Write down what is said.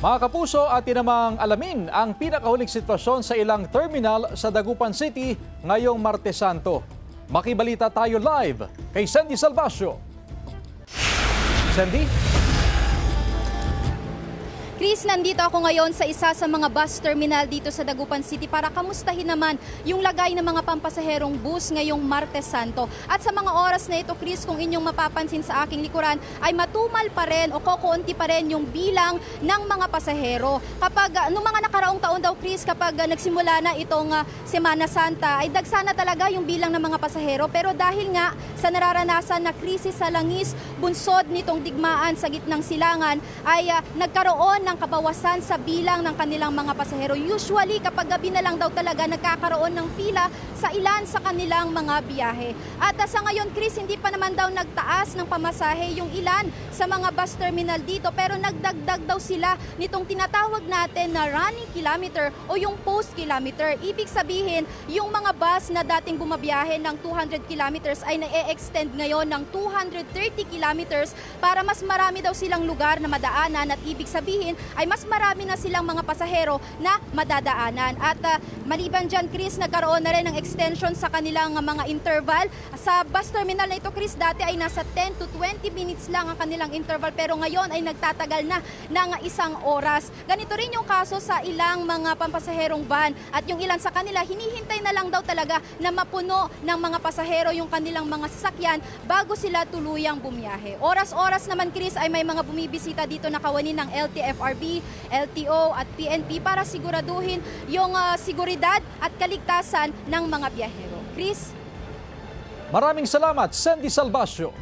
Mga kapuso, atin namang alamin ang pinakahuling sitwasyon sa ilang terminal sa Dagupan City ngayong Martes Santo. Makibalita tayo live kay Sandy Salvacio. Sandy? Chris, nandito ako ngayon sa isa sa mga bus terminal dito sa Dagupan City para kamustahin naman yung lagay ng mga pampasaherong bus ngayong Martes Santo. At sa mga oras na ito, Chris, kung inyong mapapansin sa aking likuran, ay matumal pa rin o kokonti pa rin yung bilang ng mga pasahero. Kapag, noong mga nakaraong taon daw, Chris, kapag nagsimula na itong Semana Santa, ay dagsana talaga yung bilang ng mga pasahero. Pero dahil nga sa nararanasan na krisis sa langis, bunsod nitong digmaan sa gitnang silangan, ay nagkaroon ng kabawasan sa bilang ng kanilang mga pasahero. Usually, kapag gabi na lang daw talaga nagkakaroon ng pila sa ilan sa kanilang mga biyahe. At sa ngayon, Chris, hindi pa naman daw nagtaas ng pamasahe yung ilan sa mga bus terminal dito, pero nagdagdag daw sila nitong tinatawag natin na running kilometer o yung post kilometer. Ibig sabihin, yung mga bus na dating bumabiyahe ng 200 kilometers ay na-extend ngayon ng 230 kilometers para mas marami daw silang lugar na madaanan at ibig sabihin ay mas marami na silang mga pasahero na madadaanan. At maliban dyan, Chris, nagkaroon na rin ng extension sa kanilang mga interval. Sa bus terminal na ito, Chris, dati ay nasa 10 to 20 minutes lang ang kanilang interval, pero ngayon ay nagtatagal na ng 1 oras. Ganito rin yung kaso sa ilang mga pampasaherong van at yung ilan sa kanila, hinihintay na lang daw talaga na mapuno ng mga pasahero yung kanilang mga sasakyan bago sila tuluyang bumiyahe. Oras-oras naman, Chris, ay may mga bumibisita dito na kawani ng LTFRB, LTO at PNP para siguraduhin yung seguridad at kaligtasan ng mga biyahero. Chris? Maraming salamat, Sandy Salvacio.